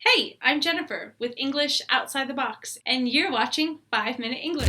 Hey, I'm Jennifer with English Outside the Box, and you're watching 5 Minute English.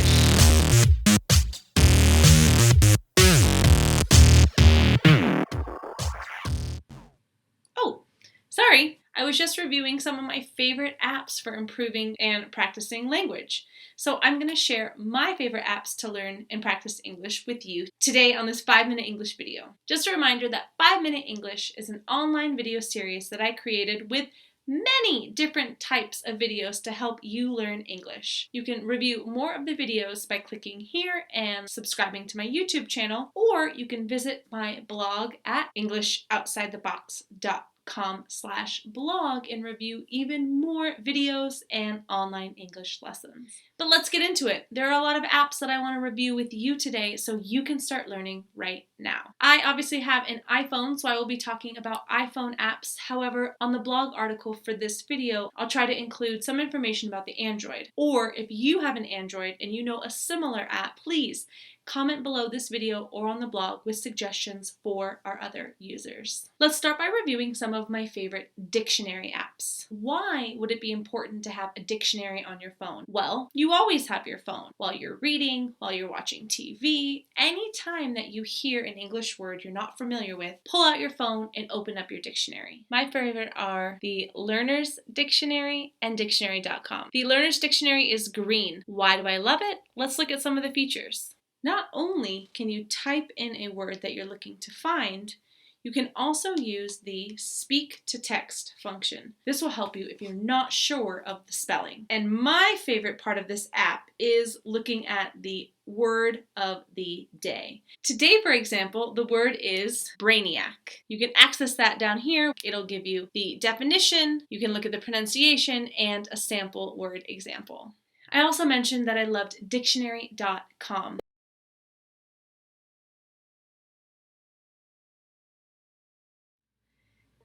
Oh, sorry, I was just reviewing some of my favorite apps for improving and practicing language. So I'm going to share my favorite apps to learn and practice English with you today on this 5 Minute English video. Just a reminder that 5 Minute English is an online video series that I created with many different types of videos to help you learn English. You can review more of the videos by clicking here and subscribing to my YouTube channel, or you can visit my blog at englishoutsidethebox.com/blog and review even more videos and online English lessons. But let's get into it. There are a lot of apps that I want to review with you today so you can start learning right now. I obviously have an iPhone, so I will be talking about iPhone apps. However, on the blog article for this video, I'll try to include some information about the Android. Or if you have an Android and you know a similar app, please comment below this video or on the blog with suggestions for our other users. Let's start by reviewing some of my favorite dictionary apps. Why would it be important to have a dictionary on your phone? Well, you always have your phone while you're reading, while you're watching TV. Anytime that you hear an English word you're not familiar with, pull out your phone and open up your dictionary. My favorite are the Learner's Dictionary and Dictionary.com. The Learner's Dictionary is green. Why do I love it? Let's look at some of the features. Not only can you type in a word that you're looking to find, you can also use the speak to text function. This will help you if you're not sure of the spelling. And my favorite part of this app is looking at the word of the day. Today, for example, the word is brainiac. You can access that down here. It'll give you the definition, you can look at the pronunciation, and a sample word example. I also mentioned that I loved dictionary.com.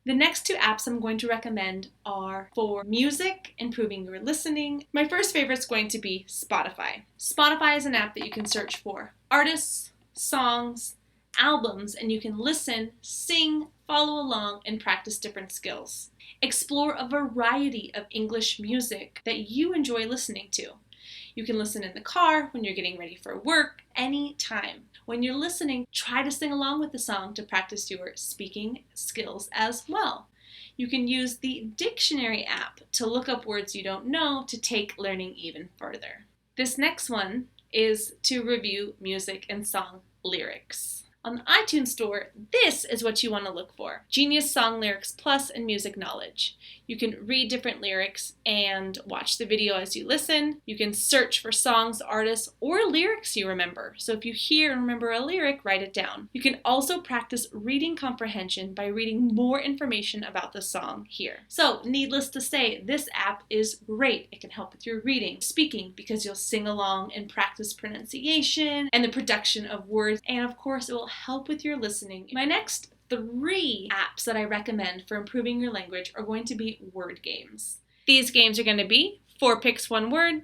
The next two apps I'm going to recommend are for music, improving your listening. My first favorite is going to be Spotify. Spotify is an app that you can search for artists, songs, albums, and you can listen, sing, follow along, and practice different skills. Explore a variety of English music that you enjoy listening to. You can listen in the car, when you're getting ready for work, anytime. When you're listening, try to sing along with the song to practice your speaking skills as well. You can use the dictionary app to look up words you don't know to take learning even further. This next one is to review music and song lyrics. On the iTunes Store, this is what you want to look for: Genius Song Lyrics Plus and Music Knowledge. You can read different lyrics and watch the video as you listen. You can search for songs, artists, or lyrics you remember. So if you hear and remember a lyric, write it down. You can also practice reading comprehension by reading more information about the song here. So needless to say, this app is great. It can help with your reading, speaking, because you'll sing along and practice pronunciation and the production of words. And of course, it will help with your listening. My next 3 apps that I recommend for improving your language are going to be word games. These games are going to be 4 Picks 1 Word,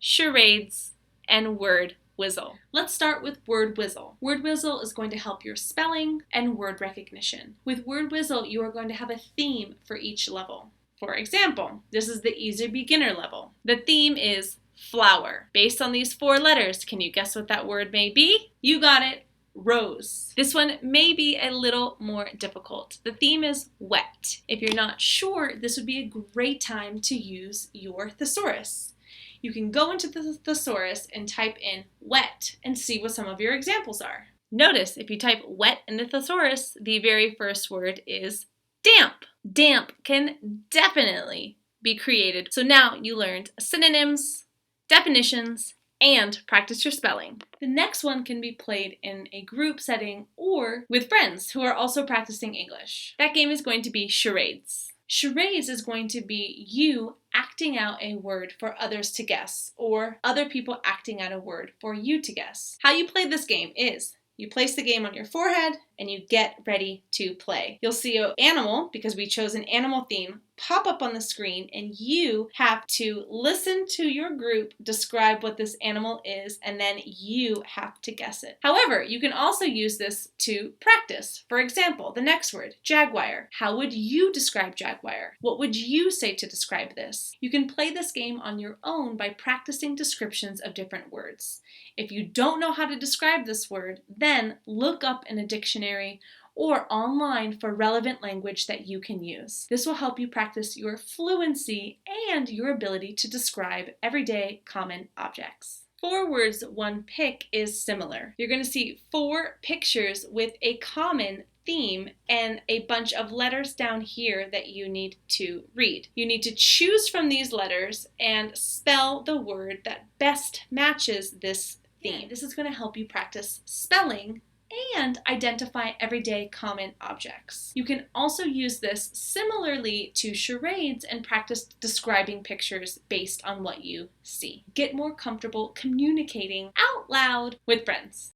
Charades, and Word Whizzle. Let's start with Word Whizzle. Word Whizzle is going to help your spelling and word recognition. With Word Whizzle, you are going to have a theme for each level. For example, this is the easy beginner level. The theme is flower. Based on these 4 letters, can you guess what that word may be? You got it. Rose. This one may be a little more difficult. The theme is wet. If you're not sure, this would be a great time to use your thesaurus. You can go into the thesaurus and type in wet and see what some of your examples are. Notice if you type wet in the thesaurus, the very first word is damp. Damp can definitely be created. So now you learned synonyms, definitions, and practice your spelling. The next one can be played in a group setting or with friends who are also practicing English. That game is going to be Charades. Charades is going to be you acting out a word for others to guess, or other people acting out a word for you to guess. How you play this game is you place the game on your forehead and you get ready to play. You'll see an animal, because we chose an animal theme, pop up on the screen, and you have to listen to your group describe what this animal is, and then you have to guess it. However, you can also use this to practice. For example, the next word, jaguar. How would you describe jaguar? What would you say to describe this? You can play this game on your own by practicing descriptions of different words. If you don't know how to describe this word, then look up in a dictionary or online for relevant language that you can use. This will help you practice your fluency and your ability to describe everyday common objects. 4 words, 1 pick is similar. You're going to see 4 pictures with a common theme and a bunch of letters down here that you need to read. You need to choose from these letters and spell the word that best matches this theme. This is going to help you practice spelling and identify everyday common objects. You can also use this similarly to charades and practice describing pictures based on what you see. Get more comfortable communicating out loud with friends.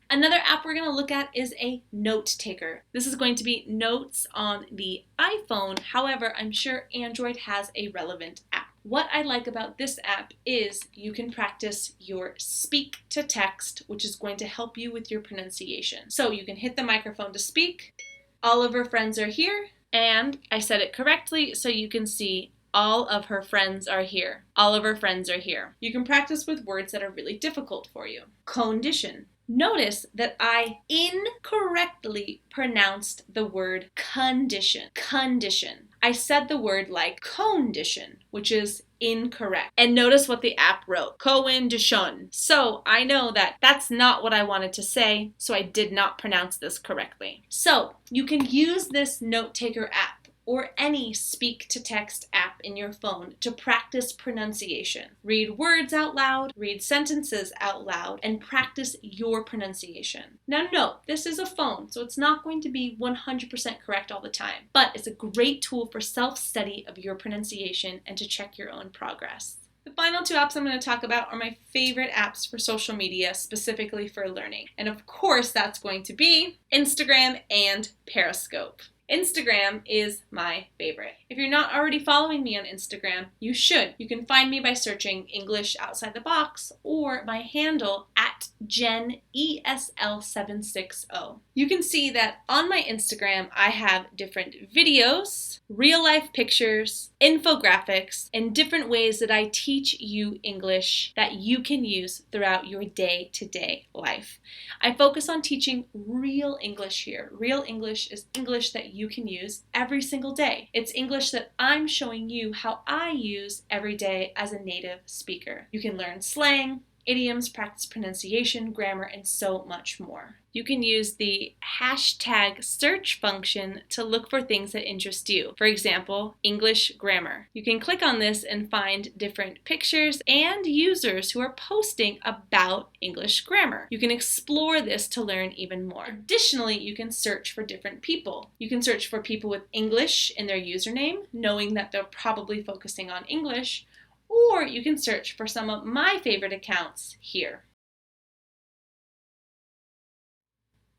Another app we're going to look at is a note taker. This is going to be notes on the iPhone. However, I'm sure Android has a relevant app. What I like about this app is you can practice your speak to text, which is going to help you with your pronunciation. So you can hit the microphone to speak. All of her friends are here. And I said it correctly, so you can see all of her friends are here. All of her friends are here. You can practice with words that are really difficult for you. Condition. Notice that I incorrectly pronounced the word condition. Condition. I said the word like condition, which is incorrect. And notice what the app wrote, condition. So I know that that's not what I wanted to say, so I did not pronounce this correctly. So you can use this note taker app or any speak-to-text app in your phone to practice pronunciation. Read words out loud, read sentences out loud, and practice your pronunciation. Now note, this is a phone, so it's not going to be 100% correct all the time, but it's a great tool for self-study of your pronunciation and to check your own progress. The final 2 apps I'm going to talk about are my favorite apps for social media, specifically for learning. And of course, that's going to be Instagram and Periscope. Instagram is my favorite. If you're not already following me on Instagram, you should. You can find me by searching English Outside the Box or my handle at JenESL760. You can see that on my Instagram, I have different videos, real-life pictures, infographics, and different ways that I teach you English that you can use throughout your day-to-day life. I focus on teaching real English here. Real English is English that you can use every single day. It's English that I'm showing you how I use every day as a native speaker. You can learn slang, idioms, practice pronunciation, grammar, and so much more. You can use the hashtag search function to look for things that interest you. For example, English grammar. You can click on this and find different pictures and users who are posting about English grammar. You can explore this to learn even more. Additionally, you can search for different people. You can search for people with English in their username, knowing that they're probably focusing on English, or you can search for some of my favorite accounts here.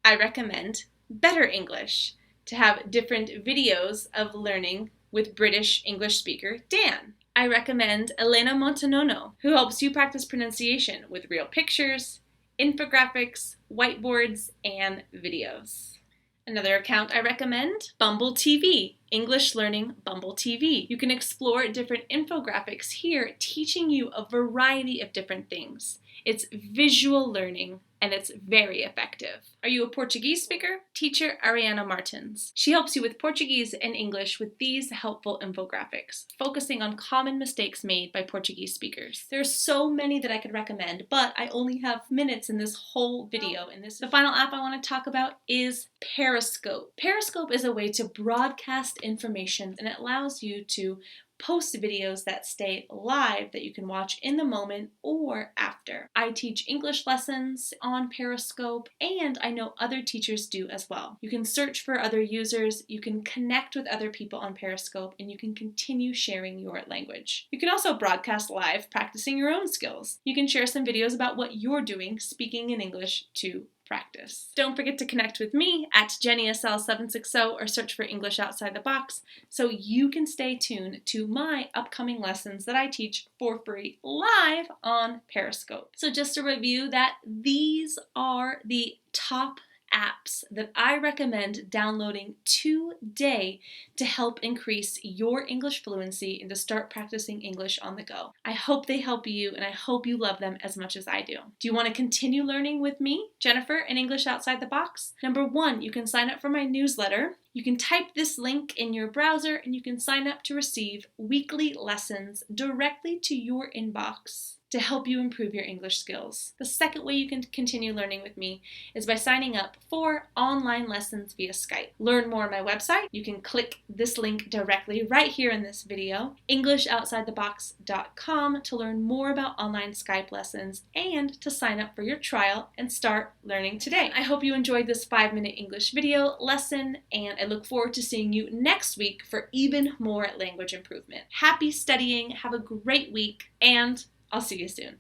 I recommend Better English to have different videos of learning with British English speaker Dan. I recommend Elena Montanono, who helps you practice pronunciation with real pictures, infographics, whiteboards, and videos. Another account I recommend, Bumble TV, English Learning Bumble TV. You can explore different infographics here, teaching you a variety of different things. It's visual learning, and it's very effective. Are you a Portuguese speaker? Teacher Ariana Martins. She helps you with Portuguese and English with these helpful infographics, focusing on common mistakes made by Portuguese speakers. There are so many that I could recommend, but I only have minutes in this whole video. The final app I want to talk about is Periscope. Periscope is a way to broadcast information, and it allows you to post videos that stay live that you can watch in the moment or after. I teach English lessons on Periscope, and I know other teachers do as well. You can search for other users, you can connect with other people on Periscope, and you can continue sharing your language. You can also broadcast live practicing your own skills. You can share some videos about what you're doing speaking in English to practice. Don't forget to connect with me at JennySL760 or search for English Outside the Box so you can stay tuned to my upcoming lessons that I teach for free live on Periscope. So just to review that, these are the top apps that I recommend downloading today to help increase your English fluency and to start practicing English on the go. I hope they help you, and I hope you love them as much as I do. Do you want to continue learning with me, Jennifer, in English Outside the Box? Number one, you can sign up for my newsletter. You can type this link in your browser and you can sign up to receive weekly lessons directly to your inbox to help you improve your English skills. The second way you can continue learning with me is by signing up for online lessons via Skype. Learn more on my website. You can click this link directly right here in this video, EnglishOutsideTheBox.com, to learn more about online Skype lessons and to sign up for your trial and start learning today. I hope you enjoyed this 5-minute English video lesson, and I look forward to seeing you next week for even more language improvement. Happy studying, have a great week, and I'll see you soon.